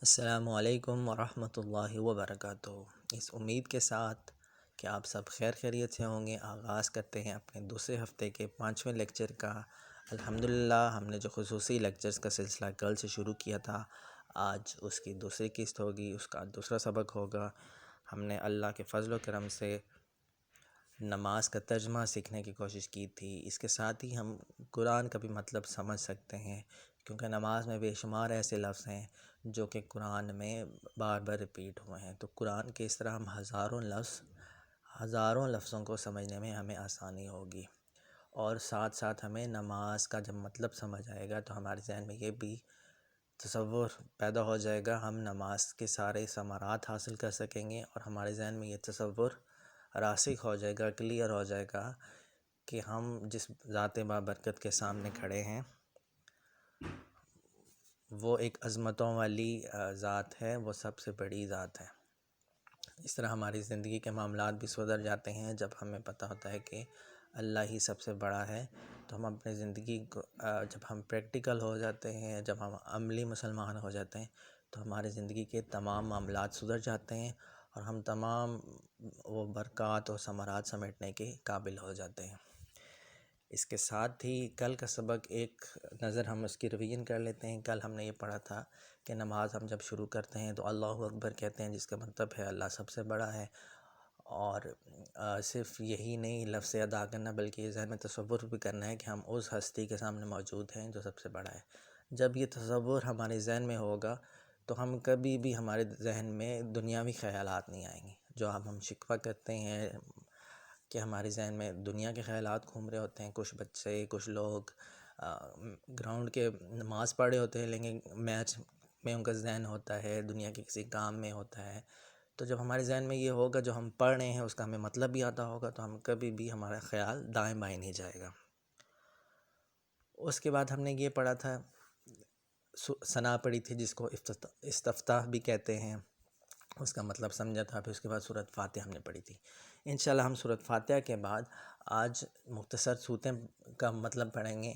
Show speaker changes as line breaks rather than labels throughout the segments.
السلام علیکم ورحمۃ اللہ وبرکاتہ۔ اس امید کے ساتھ کہ آپ سب خیر خیریت سے ہوں گے، آغاز کرتے ہیں اپنے دوسرے ہفتے کے 5ویں لیکچر کا۔ الحمدللہ ہم نے جو خصوصی لیکچرز کا سلسلہ کل سے شروع کیا تھا، آج اس کی دوسری قسط ہوگی، اس کا دوسرا سبق ہوگا۔ ہم نے اللہ کے فضل و کرم سے نماز کا ترجمہ سیکھنے کی کوشش کی تھی، اس کے ساتھ ہی ہم قرآن کا بھی مطلب سمجھ سکتے ہیں، کیونکہ نماز میں بے شمار ایسے لفظ ہیں جو کہ قرآن میں بار بار ریپیٹ ہوئے ہیں، تو قرآن کے اس طرح ہم ہزاروں لفظوں کو سمجھنے میں ہمیں آسانی ہوگی، اور ساتھ ساتھ ہمیں نماز کا جب مطلب سمجھ آئے گا تو ہمارے ذہن میں یہ بھی تصور پیدا ہو جائے گا، ہم نماز کے سارے ثمرات حاصل کر سکیں گے، اور ہمارے ذہن میں یہ تصور راسخ ہو جائے گا، کلیئر ہو جائے گا کہ ہم جس ذات بابرکت کے سامنے کھڑے ہیں وہ ایک عظمتوں والی ذات ہے، وہ سب سے بڑی ذات ہے۔ اس طرح ہماری زندگی کے معاملات بھی سدھر جاتے ہیں جب ہمیں پتہ ہوتا ہے کہ اللہ ہی سب سے بڑا ہے، تو ہم اپنے زندگی کو جب ہم پریکٹیکل ہو جاتے ہیں، جب ہم عملی مسلمان ہو جاتے ہیں، تو ہماری زندگی کے تمام معاملات سدھر جاتے ہیں، اور ہم تمام وہ برکات اور ثمرات سمیٹنے کے قابل ہو جاتے ہیں۔ اس کے ساتھ ہی کل کا سبق ایک نظر ہم اس کی ریویژن کر لیتے ہیں۔ کل ہم نے یہ پڑھا تھا کہ نماز ہم جب شروع کرتے ہیں تو اللہ اکبر کہتے ہیں، جس کا مطلب ہے اللہ سب سے بڑا ہے، اور صرف یہی نہیں لفظ ادا کرنا، بلکہ یہ ذہن میں تصور بھی کرنا ہے کہ ہم اس ہستی کے سامنے موجود ہیں جو سب سے بڑا ہے۔ جب یہ تصور ہمارے ذہن میں ہوگا تو ہم کبھی بھی ہمارے ذہن میں دنیاوی خیالات نہیں آئیں گے، جو اب ہم شکوہ کرتے ہیں کہ ہمارے ذہن میں دنیا کے خیالات گھوم رہے ہوتے ہیں۔ کچھ بچے، کچھ لوگ گراؤنڈ کے نماز پڑھے ہوتے ہیں، لیکن میچ میں ان کا ذہن ہوتا ہے، دنیا کے کسی کام میں ہوتا ہے۔ تو جب ہمارے ذہن میں یہ ہوگا، جو ہم پڑھ رہے ہیں اس کا ہمیں مطلب بھی آتا ہوگا، تو ہم کبھی بھی ہمارا خیال دائیں بائیں نہیں جائے گا۔ اس کے بعد ہم نے یہ پڑھا تھا، ثنا پڑھی تھی، جس کو استفتاح بھی کہتے ہیں، اس کا مطلب سمجھا تھا۔ پھر اس کے بعد سورۃ فاتحہ ہم نے پڑھی تھی۔ انشاءاللہ ہم سورۃ فاتحہ کے بعد آج مختصر صورتیں کا مطلب پڑھیں گے،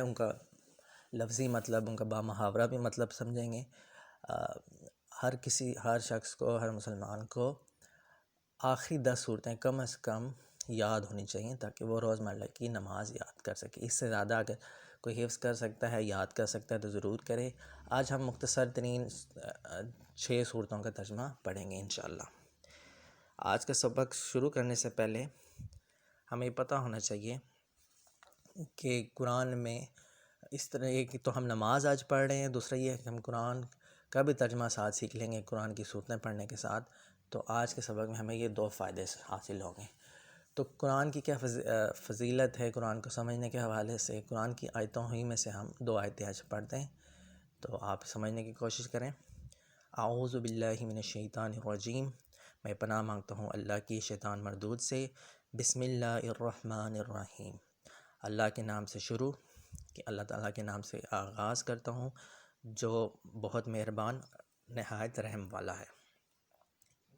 ان کا لفظی مطلب، ان کا بامحاورہ بھی مطلب سمجھیں گے۔ ہر شخص کو، ہر مسلمان کو آخری 10 صورتیں کم از کم یاد ہونی چاہیے، تاکہ وہ روزمرہ کی نماز یاد کر سکے۔ اس سے زیادہ اگر کوئی حفظ کر سکتا ہے، یاد کر سکتا ہے، تو ضرور کرے۔ آج ہم مختصر ترین 6 صورتوں کا ترجمہ پڑھیں گے انشاءاللہ۔ آج کا سبق شروع کرنے سے پہلے ہمیں پتہ ہونا چاہیے کہ قرآن میں اس طرح ایک تو ہم نماز آج پڑھ رہے ہیں، دوسرا یہ ہے کہ ہم قرآن کا بھی ترجمہ ساتھ سیکھ لیں گے قرآن کی صورتیں پڑھنے کے ساتھ، تو آج کے سبق میں ہمیں یہ 2 فائدے حاصل ہوں گے۔ تو قرآن کی کیا فضیلت ہے قرآن کو سمجھنے کے حوالے سے؟ قرآن کی آیتوں ہی میں سے ہم 2 آیتیں آج پڑھتے ہیں، تو آپ سمجھنے کی کوشش کریں۔ اعوذ باللہ من الشیطان الرجیم، میں پناہ مانگتا ہوں اللہ کی شیطان مردود سے۔ بسم اللہ الرحمن الرحیم، اللہ کے نام سے شروع، کہ اللہ تعالیٰ کے نام سے آغاز کرتا ہوں جو بہت مہربان نہایت رحم والا ہے۔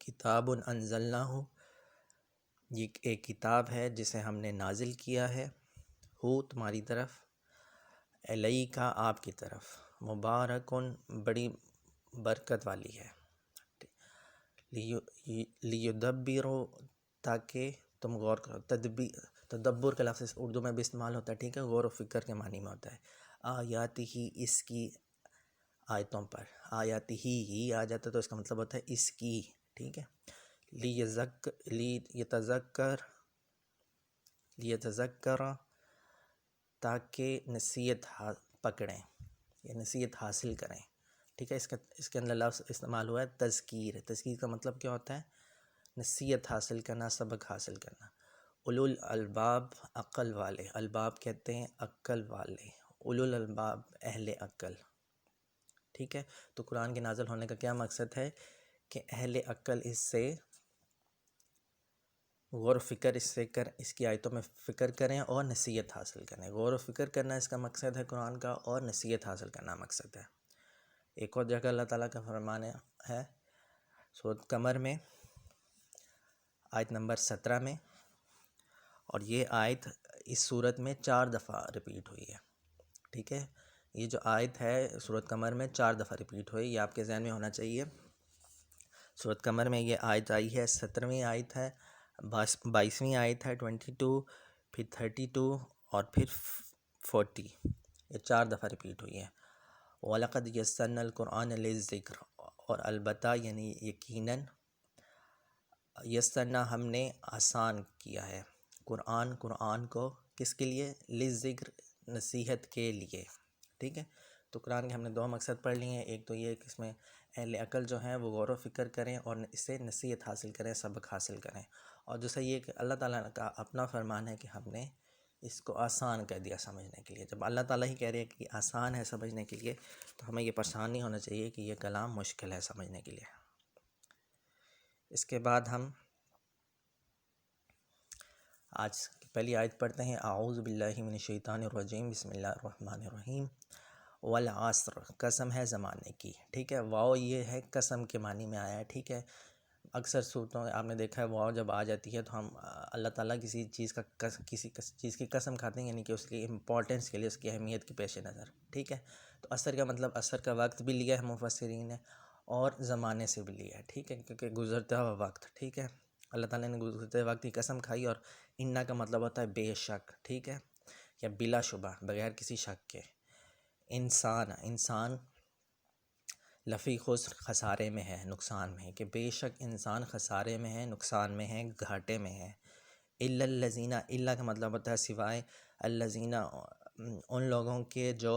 کتاب انزلناہ، یہ ایک کتاب ہے جسے ہم نے نازل کیا ہے، تمہاری طرف، علیکا، آپ کی طرف، مبارکن، بڑی برکت والی ہے، لیدبروا، تاکہ تم غور کرو۔ تدبر کا لفظ اردو میں بھی استعمال ہوتا ہے، ٹھیک ہے، غور و فکر کے معنی میں ہوتا ہے۔ آیاتی ہی، اس کی آیتوں پر، آیاتی ہی آ جاتا ہے تو اس کا مطلب ہوتا ہے اس کی، ٹھیک ہے۔ لیتذکر، تاکہ نصیحت پکڑیں یا نصیحت حاصل کریں، ٹھیک ہے۔ اس کے اندر لفظ استعمال ہوا ہے تذکیر۔ تذکیر کا مطلب کیا ہوتا ہے؟ نصیحت حاصل کرنا، سبق حاصل کرنا۔ اولو الالباب، عقل والے، الباب کہتے ہیں عقل والے، اولو الالباب، اہل عقل، ٹھیک ہے۔ تو قرآن کے نازل ہونے کا کیا مقصد ہے؟ کہ اہل عقل اس سے غور و فکر اس کی آیتوں میں فکر کریں اور نصیحت حاصل کریں۔ غور و فکر کرنا اس کا مقصد ہے قرآن کا، اور نصیحت حاصل کرنا مقصد ہے۔ ایک اور جگہ اللہ تعالیٰ کا فرمان ہے سورۃ قمر میں، آیت نمبر 17 میں، اور یہ آیت اس صورت میں 4 دفعہ ریپیٹ ہوئی ہے، ٹھیک ہے۔ یہ جو آیت ہے سورۃ قمر میں 4 دفعہ ریپیٹ ہوئی، یہ آپ کے ذہن میں ہونا چاہیے۔ سورۃ قمر میں یہ آیت آئی ہے، 17ویں آیت ہے، 22ویں آیت ہے 22، پھر 32 اور پھر 40، یہ 4 دفعہ ریپیٹ ہوئی ہے۔ وَلَقَدْ يَسَّرْنَا الْقُرْآنَ لِلذِّكْرِ، اور البتہ یعنی یقیناً، یسرنا ہم نے آسان کیا ہے قرآن کو، کس کے لیے؟ للذکر، نصیحت کے لیے، ٹھیک ہے۔ تو قرآن کے ہم نے 2 مقصد پڑھ لیے ہیں، ایک تو یہ کہ اس میں اہل عقل جو ہیں وہ غور و فکر کریں اور اس سے نصیحت حاصل کریں، سبق حاصل کریں، اور دوسرا یہ کہ اللہ تعالیٰ کا اپنا فرمان ہے کہ ہم نے اس کو آسان کر دیا سمجھنے کے لیے۔ جب اللہ تعالیٰ ہی کہہ رہے ہیں کہ آسان ہے سمجھنے کے لیے، تو ہمیں یہ پریشان نہیں ہونا چاہیے کہ یہ کلام مشکل ہے سمجھنے کے لیے۔ اس کے بعد ہم آج کی پہلی آیت پڑھتے ہیں۔ اعوذ باللہ من الشیطان الرجیم، بسم اللہ الرحمن الرحیم۔ والعصر، قسم ہے زمانے کی، ٹھیک ہے۔ واو یہ ہے قسم کے معنی میں آیا ہے، ٹھیک ہے۔ اکثر صورتوں میں آپ نے دیکھا ہے واو جب آ جاتی ہے تو ہم اللہ تعالیٰ کسی چیز کی قسم کھاتے ہیں، یعنی کہ اس کی امپورٹنس کے لیے، اس کی اہمیت کے پیش نظر، ٹھیک ہے۔ تو عصر کا مطلب عصر کا وقت بھی لیا ہے مفسرین نے، اور زمانے سے بھی لیا ہے، ٹھیک ہے، کیونکہ گزرتا ہوا وقت، ٹھیک ہے۔ اللہ تعالیٰ نے گزرتے وقت کی قسم کھائی، اور انا کا مطلب ہوتا ہے بے شک، ٹھیک ہے، یا بلا شبہ، بغیر کسی شک کے۔ انسان لفی خسر، خسارے میں ہے، نقصان میں ہے، کہ بے شک انسان خسارے میں ہے، نقصان میں ہے، گھاٹے میں ہے۔ الا الذین، الا کا مطلب ہوتا ہے سوائے، الذین ان لوگوں کے جو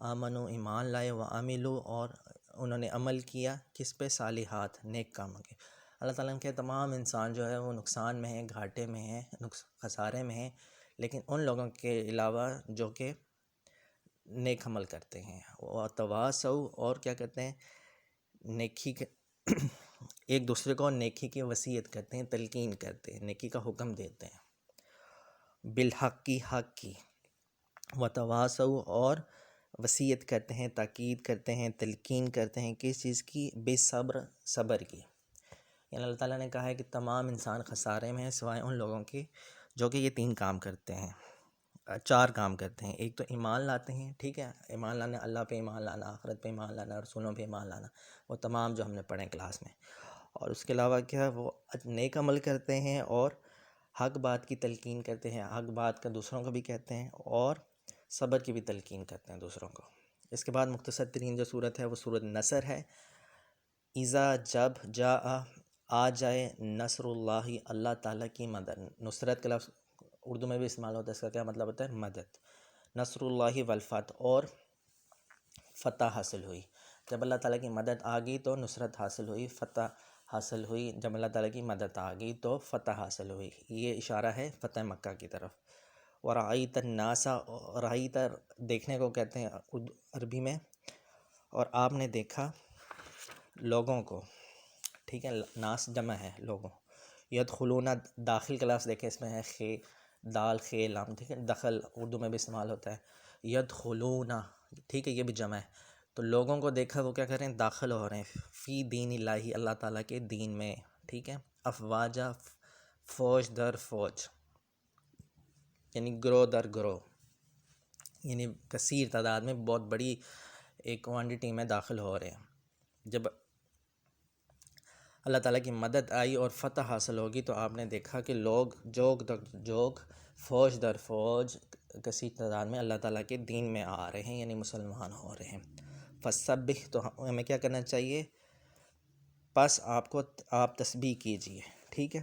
آمنوا ایمان لائے، وعملوا اور انہوں نے عمل کیا، کس پہ؟ صالحات، نیک کاموں کے۔ اللہ تعالیٰ کے تمام انسان جو ہے وہ نقصان میں ہیں، گھاٹے میں ہیں، خسارے میں ہیں، لیکن ان لوگوں کے علاوہ جو کہ نیک عمل کرتے ہیں، وتواصوا، اور کیا کرتے ہیں؟ نیکی کے ایک دوسرے کو نیکی کی وصیت کرتے ہیں، تلقین کرتے ہیں، نیکی کا حکم دیتے ہیں، بالحق کی، حق کی، وتواصوا اور وصیت کرتے ہیں، تاکید کرتے ہیں، تلقین کرتے ہیں، کس چیز کی؟ بے صبر، صبر کی۔ یعنی اللہ تعالیٰ نے کہا ہے کہ تمام انسان خسارے میں ہیں سوائے ان لوگوں کے جو کہ یہ 3 کام کرتے ہیں، 4 کام کرتے ہیں۔ ایک تو ایمان لاتے ہیں، ٹھیک ہے، ایمان لانا، اللہ پہ ایمان لانا، آخرت پہ ایمان لانا، رسولوں پہ ایمان لانا، وہ تمام جو ہم نے پڑھے کلاس میں۔ اور اس کے علاوہ کیا ہے؟ وہ نیک عمل کرتے ہیں، اور حق بات کی تلقین کرتے ہیں، حق بات کا دوسروں کو بھی کہتے ہیں، اور صبر کی بھی تلقین کرتے ہیں دوسروں کو۔ اس کے بعد مختصر ترین جو صورت ہے وہ صورت نصر ہے۔ اذا، جب، آ جائے، نصر اللہ، اللہ تعالیٰ کی مدد۔ نصرت کا لفظ اردو میں بھی استعمال ہوتا ہے، اس کا کیا مطلب ہوتا ہے؟ مدد۔ نصر اللہ والفتح، اور فتح حاصل ہوئی۔ جب اللہ تعالیٰ کی مدد آ گئی تو نصرت حاصل ہوئی، فتح حاصل ہوئی۔ جب اللہ تعالیٰ کی مدد آ گئی تو فتح حاصل ہوئی۔ یہ اشارہ ہے فتح مکہ کی طرف۔ ورأیت الناس، رأیت دیکھنے کو کہتے ہیں عربی میں، اور آپ نے دیکھا لوگوں کو، ٹھیک ہے، ناس جمع ہے لوگوں۔ یدخلون، داخل کا لفظ دیکھیں، اس میں ہے خے، دال، خے، لام، ٹھیک ہے، دخل اردو میں بھی استعمال ہوتا ہے۔ یدخلون، ٹھیک ہے، یہ بھی جمع ہے۔ تو لوگوں کو دیکھا وہ کیا کر رہے ہیں؟ داخل ہو رہے ہیں، فی دین اللہ، اللہ تعالیٰ کے دین میں، ٹھیک ہے۔ افواجہ، فوج در فوج، یعنی گروہ در گروہ، یعنی کثیر تعداد میں، بہت بڑی ایک کوانٹٹی میں داخل ہو رہے ہیں۔ جب اللہ تعالیٰ کی مدد آئی اور فتح حاصل ہوگی تو آپ نے دیکھا کہ لوگ جوگ در جوگ، فوج در فوج، کثیر تعداد میں اللہ تعالیٰ کے دین میں آ رہے ہیں، یعنی مسلمان ہو رہے ہیں۔ فسبح، تو ہمیں کیا کرنا چاہیے؟ پس آپ تسبیح کیجئے، ٹھیک ہے،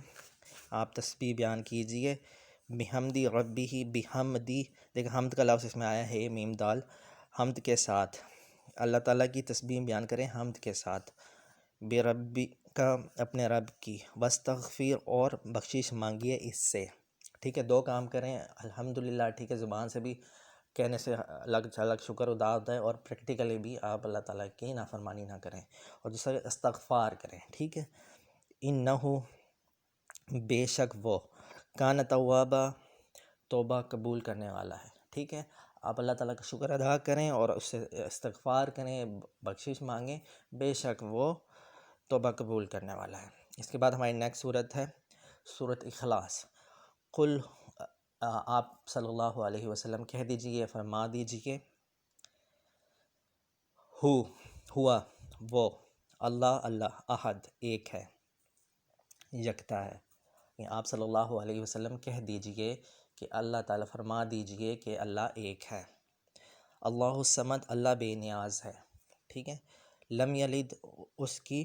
آپ تسبیح بیان کیجئے، بحمدی ربی، بحمدی، دیکھیں حمد کا لفظ اس میں آیا ہے، میم دال، حمد کے ساتھ، اللہ تعالیٰ کی تسبیح بیان کریں حمد کے ساتھ، بے ربی کا، اپنے رب کی، واستغفر، اور بخشش مانگیے اس سے، ٹھیک ہے۔ 2 کام کریں، الحمدللہ، ٹھیک ہے، زبان سے بھی کہنے سے الگ شکر ادا ہوتا ہے، اور پریکٹیکلی بھی آپ اللہ تعالیٰ کی نافرمانی نہ کریں، اور دوسرا استغفار کریں، ٹھیک ہے۔ انہو، بے شک وہ، کان توابا، توبہ قبول کرنے والا ہے، ٹھیک ہے۔ آپ اللہ تعالیٰ کا شکر ادا کریں اور اس سے استغفار کریں، بخشش مانگیں، بے شک وہ توبہ قبول کرنے والا ہے۔ اس کے بعد ہماری نیکسٹ صورت ہے صورت اخلاص۔ قل، آپ صلی اللہ علیہ وسلم کہہ دیجئے، فرما دیجئے، ہو ہوا وہ، اللہ اللہ، احد ایک ہے، یکتا ہے. یعنی آپ صلی اللہ علیہ وسلم کہہ دیجئے کہ اللہ تعالیٰ فرما دیجئے کہ اللہ ایک ہے. اللہ الصمد، اللہ بے نیاز ہے. ٹھیک ہے. لم یلد، اس کی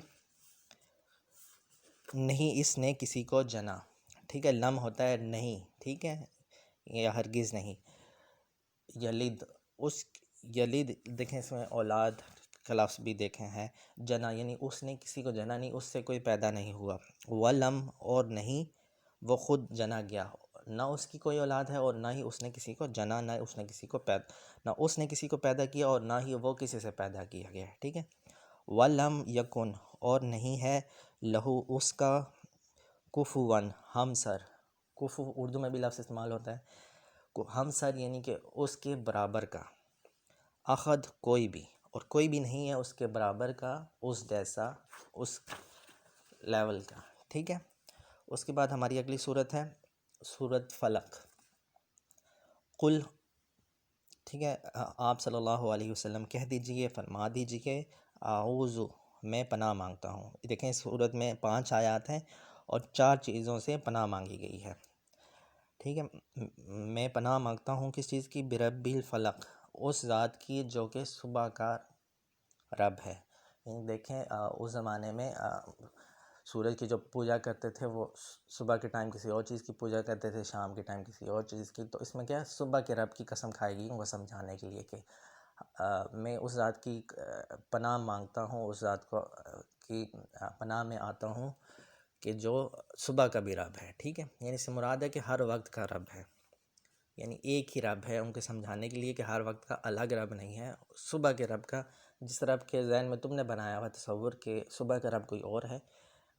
نہیں، اس نے کسی کو جنا. ٹھیک ہے. لم ہوتا ہے نہیں. ٹھیک ہے. یا ہرگز نہیں. یلد، اس یلد دیکھیں اس میں اولاد کا لفظ بھی دیکھیں ہے. جنا یعنی اس نے کسی کو جنا نہیں، اس سے کوئی پیدا نہیں ہوا. ولم، اور نہیں وہ خود جنا گیا، نہ اس کی کوئی اولاد ہے اور نہ ہی اس نے کسی کو جنا، نہ اس نے کسی کو نہ اس نے کسی کو پیدا کیا اور نہ ہی وہ کسی سے پیدا کیا گیا ہے. ٹھیک ہے. ولم یکن، اور نہیں ہے لہو اس کا کفواً ہمسر. کفو اردو میں بھی لفظ استعمال ہوتا ہے. ہمسر یعنی کہ اس کے برابر کا. احد، کوئی بھی، اور کوئی بھی نہیں ہے اس کے برابر کا، اس جیسا، اس لیول کا. ٹھیک ہے. اس کے بعد ہماری اگلی صورت ہے سورۃ فلق. قل، ٹھیک ہے، آپ صلی اللہ علیہ وسلم کہہ دیجئے، فرما دیجئے، اعوذ، میں پناہ مانگتا ہوں. دیکھیں اس صورت میں 5 آیات ہیں اور 4 چیزوں سے پناہ مانگی گئی ہے. ٹھیک ہے. میں پناہ مانگتا ہوں کس چیز کی؟ برب الفلق، اس ذات کی جو کہ صبح کا رب ہے. دیکھیں اس زمانے میں سورج کی جو پوجا کرتے تھے وہ صبح کے ٹائم کسی اور چیز کی پوجا کرتے تھے، شام کے ٹائم کسی اور چیز کی. تو اس میں کیا ہے، صبح کے رب کی قسم کھائے گئی وہ سمجھانے کے لیے کہ میں اس ذات کی پناہ مانگتا ہوں، اس ذات کو کی پناہ میں آتا ہوں کہ جو صبح کا بھی رب ہے. ٹھیک ہے. یعنی اس سے مراد ہے کہ ہر وقت کا رب ہے، یعنی ایک ہی رب ہے. ان کے سمجھانے کے لیے کہ ہر وقت کا الگ رب نہیں ہے، صبح کے رب کا، جس رب کے ذہن میں تم نے بنایا ہوا تصور کہ صبح کا رب کوئی اور ہے،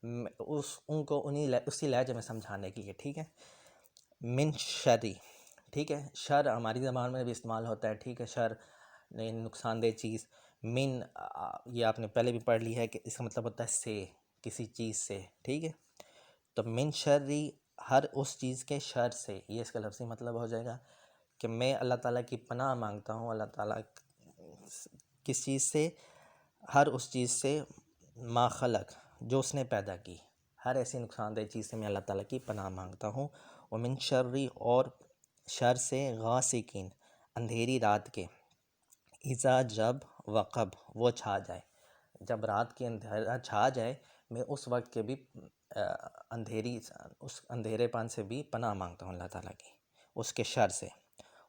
ان کو اسی لہجے میں سمجھانے کے لیے. ٹھیک ہے. من شری، ٹھیک ہے، شر ہماری زبان میں بھی استعمال ہوتا ہے. ٹھیک ہے. شر نقصان دہ چیز. من، یہ آپ نے پہلے بھی پڑھ لی ہے کہ اس کا مطلب ہوتا ہے سے، کسی چیز سے. ٹھیک ہے. تو من شری، ہر اس چیز کے شر سے، یہ اس کا لفظی مطلب ہو جائے گا کہ میں اللہ تعالیٰ کی پناہ مانگتا ہوں. اللہ تعالیٰ کس چیز سے؟ ہر اس چیز سے، ما خلق، جو اس نے پیدا کی، ہر ایسی نقصان دہ چیز سے میں اللہ تعالیٰ کی پناہ مانگتا ہوں. ومن شری، اور شر سے، غاسقین، اندھیری رات کے، اذا، جب، وقب، وہ چھا جائے. جب رات کی اندھیرا چھا جائے میں اس وقت کے بھی اس اندھیرے پن سے بھی پناہ مانگتا ہوں اللہ تعالیٰ کی، اس کے شر سے.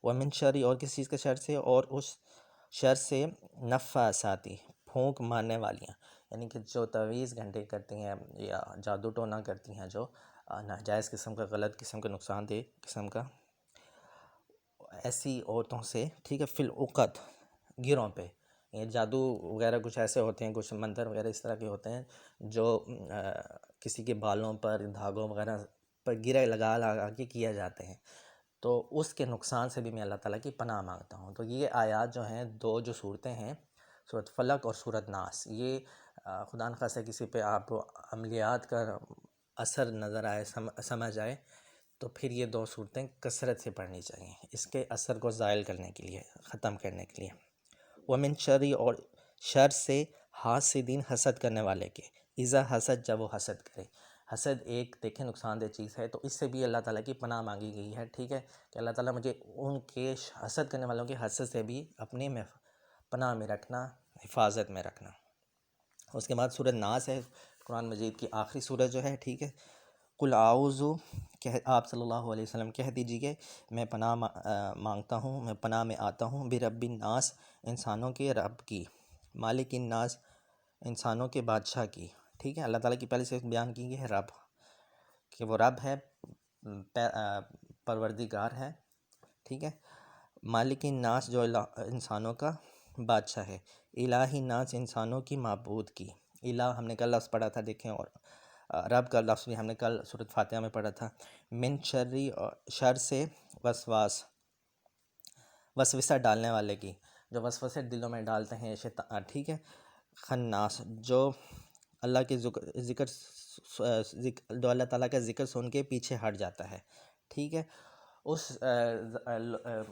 ومن شری، اور کس چیز کے شر سے؟ اور اس شر سے، نفاساتی، پھونک مارنے والیاں، یعنی کہ جو تعویذ گھنٹے کرتی ہیں یا جادو ٹونا کرتی ہیں، جو ناجائز قسم کا، غلط قسم کا، نقصان دہ قسم کا، ایسی عورتوں سے. ٹھیک ہے. فی العقد، گروں پہ. یہ جادو وغیرہ کچھ ایسے ہوتے ہیں، کچھ منتر وغیرہ اس طرح کے ہوتے ہیں جو کسی کے بالوں پر، دھاگوں وغیرہ پر گرے لگا لگا کے کیا جاتے ہیں. تو اس کے نقصان سے بھی میں اللہ تعالیٰ کی پناہ مانگتا ہوں. تو یہ آیات جو ہیں، دو جو صورتیں ہیں، سورۃ فلق اور سورۃ ناس، یہ خدا نخواستہ کسی پہ آپ عملیات کا اثر نظر آئے، سمجھ آئے، تو پھر یہ 2 صورتیں کثرت سے پڑھنی چاہیے، اس کے اثر کو زائل کرنے کے لیے، ختم کرنے کے لیے. ومن شری، اور شر سے، حاسدین، حسد کرنے والے کے، اذا حسد، جب وہ حسد کرے. حسد ایک دیکھیں نقصان دہ چیز ہے، تو اس سے بھی اللہ تعالیٰ کی پناہ مانگی گئی ہے. ٹھیک ہے. کہ اللہ تعالیٰ مجھے ان کے حسد کرنے والوں کے حسد سے بھی اپنے پناہ میں رکھنا، حفاظت میں رکھنا. اس کے بعد سورۃ ناس ہے، قرآن مجید کی آخری سورت جو ہے. ٹھیک ہے. قل اعوذ، آپ صلی اللہ علیہ وسلم کہہ دیجئے میں پناہ مانگتا ہوں، میں پناہ میں آتا ہوں، برب الناس، انسانوں کے رب کی، مالک الناس، انسانوں کے بادشاہ کی. ٹھیک ہے. اللہ تعالیٰ کی پہلے سے بیان کی گئی ہے رب، کہ وہ رب ہے، پروردگار ہے. ٹھیک ہے. مالک الناس، جو انسانوں کا بادشاہ ہے. الہ الناس، انسانوں کی معبود کی. الہ ہم نے کل لفظ پڑھا تھا، دیکھیں، اور رب کا لفظ بھی ہم نے کل سورۃ فاتحہ میں پڑھا تھا. من شری، شر سے، وسوسہ ڈالنے والے کی، جو وسوسے دلوں میں ڈالتے ہیں شیطان. ٹھیک ہے. خناس، جو اللہ کے جو اللہ تعالیٰ کا ذکر سن کے پیچھے ہٹ جاتا ہے. ٹھیک ہے. اس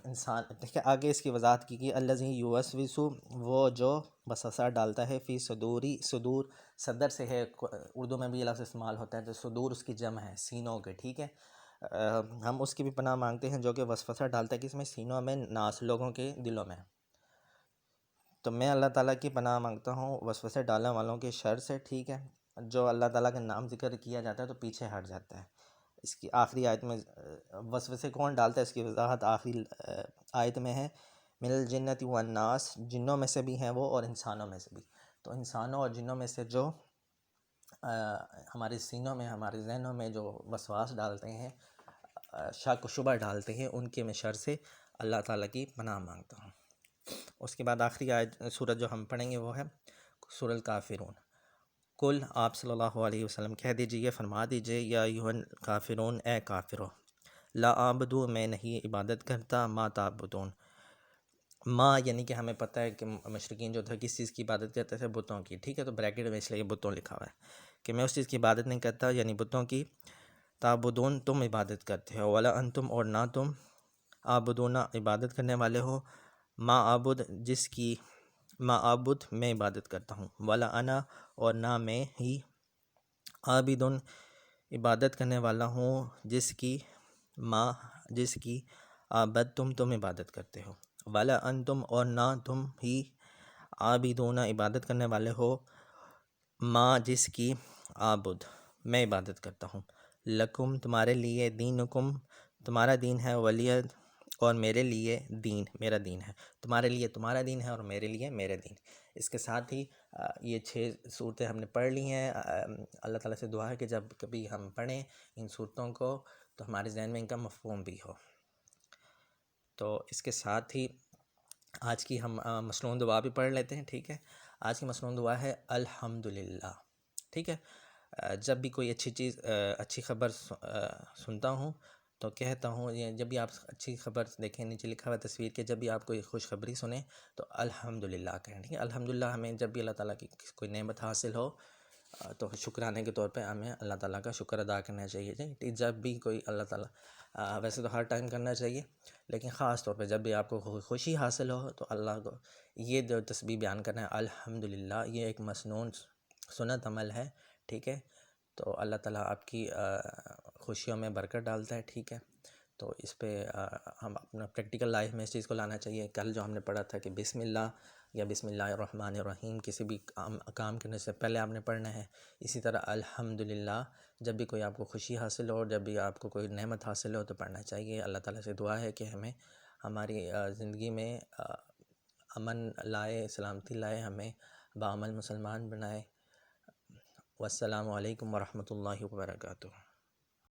انسان دیکھیں آگے اس کی وضاحت کی کہ الذی یوسوس، وہ جو وسوسہ ڈالتا ہے فی صدوری، صدور صدر سے ہے، اردو میں بھی یہ لفظ استعمال ہوتا ہے، تو صدور اس کی جمع ہے، سینوں کے، ٹھیک ہے۔ ہم اس کی بھی پناہ مانگتے ہیں جو کہ وسوسہ ڈالتا ہے کس میں، سینوں میں، ناس لوگوں کے دلوں میں۔ تو میں اللہ تعالیٰ کی پناہ مانگتا ہوں وسوسے ڈالنے والوں کے شر سے، ٹھیک ہے۔ جو اللہ تعالیٰ کا نام ذکر کیا جاتا ہے تو پیچھے ہٹ جاتا ہے۔ اس کی آخری آیت میں وسوسے کون ڈالتا ہے اس کی وضاحت آخری آیت میں ہے، من الجنۃ والناس، جنوں میں سے بھی ہیں وہ اور انسانوں میں سے بھی۔ تو انسانوں اور جنوں میں سے جو ہمارے سینوں میں، ہمارے ذہنوں میں جو وسواس ڈالتے ہیں، شک و شبہ ڈالتے ہیں، ان کے میں شر سے اللہ تعالیٰ کی پناہ مانگتا ہوں۔ اس کے بعد آخری آیت سورت جو ہم پڑھیں گے وہ ہے سورۃ الکافرون۔ کل آپ صلی اللہ علیہ وسلم کہہ دیجئے، فرما دیجئے، یا ایھا الکافرون، اے کافرو، لا اعبدو، میں نہیں عبادت کرتا، ما تعبدون، ما یعنی کہ ہمیں پتہ ہے کہ مشرکین جو تھا کس چیز کی عبادت کرتے تھے، بتوں کی، ٹھیک ہے، تو بریکٹ میں اس لیے بتوں لکھا ہوا ہے کہ میں اس چیز کی عبادت نہیں کرتا، یعنی بتوں کی، تعبدون، تم عبادت کرتے ہو، ولا انتم، اور نہ تم، عابدون، عبادت کرنے والے ہو، ما عابد، جس کی، ما عابد، میں عبادت کرتا ہوں، ولا انا، اور نہ میں ہی، عابدن، عبادت کرنے والا ہوں، جس کی، ما، جس کی، عابدتم، تم عبادت کرتے ہو، ولا انتم، اور نہ تم ہی، عابدون، عبادت کرنے والے ہو، ما، جس کی، عابد، میں عبادت کرتا ہوں، لکم، تمہارے لیے، دینکم، تمہارا دین ہے، ولی، اور میرے لیے دین، میرا دین ہے، تمہارے لیے تمہارا دین ہے اور میرے لیے میرا دین۔ اس کے ساتھ ہی یہ 6 صورتیں ہم نے پڑھ لی ہیں۔ اللہ تعالیٰ سے دعا ہے کہ جب کبھی ہم پڑھیں ان صورتوں کو تو ہمارے ذہن میں ان کا مفہوم بھی ہو۔ تو اس کے ساتھ ہی آج کی ہم مصنون دعا بھی پڑھ لیتے ہیں، ٹھیک ہے۔ آج کی مصنون دعا ہے الحمدللہ، ٹھیک ہے۔ جب بھی کوئی اچھی چیز، اچھی خبر سنتا ہوں تو کہتا ہوں، جب بھی آپ اچھی خبر دیکھیں، نیچے لکھا ہوا تصویر کے، جب بھی آپ کوئی خوشخبری سنیں تو الحمدللہ کہیں، ٹھیک ہے۔ الحمدللہ، ہمیں جب بھی اللہ تعالیٰ کی کوئی نعمت حاصل ہو تو شکرانے کے طور پہ ہمیں اللہ تعالیٰ کا شکر ادا کرنا چاہیے، جی۔ جب بھی کوئی اللہ تعالیٰ، ویسے تو ہر ٹائم کرنا چاہیے، لیکن خاص طور پہ جب بھی آپ کو خوشی حاصل ہو تو اللہ کو یہ جو تسبیح بیان کرنا ہے الحمدللہ، یہ ایک مسنون سنت عمل ہے، ٹھیک ہے۔ تو اللہ تعالیٰ آپ کی خوشیوں میں برکت ڈالتا ہے، ٹھیک ہے۔ تو اس پہ ہم اپنا پریکٹیکل لائف میں اس چیز کو لانا چاہیے۔ کل جو ہم نے پڑھا تھا کہ بسم اللہ یا بسم اللہ الرحمن الرحیم کسی بھی کام کرنے سے پہلے آپ نے پڑھنا ہے، اسی طرح الحمدللہ جب بھی کوئی آپ کو خوشی حاصل ہو، جب بھی آپ کو کوئی نعمت حاصل ہو تو پڑھنا چاہیے۔ اللہ تعالیٰ سے دعا ہے کہ ہمیں ہماری زندگی میں امن لائے، سلامتی لائے، ہمیں باعمل مسلمان بنائے۔ والسلام علیکم ورحمۃ اللہ وبرکاتہ۔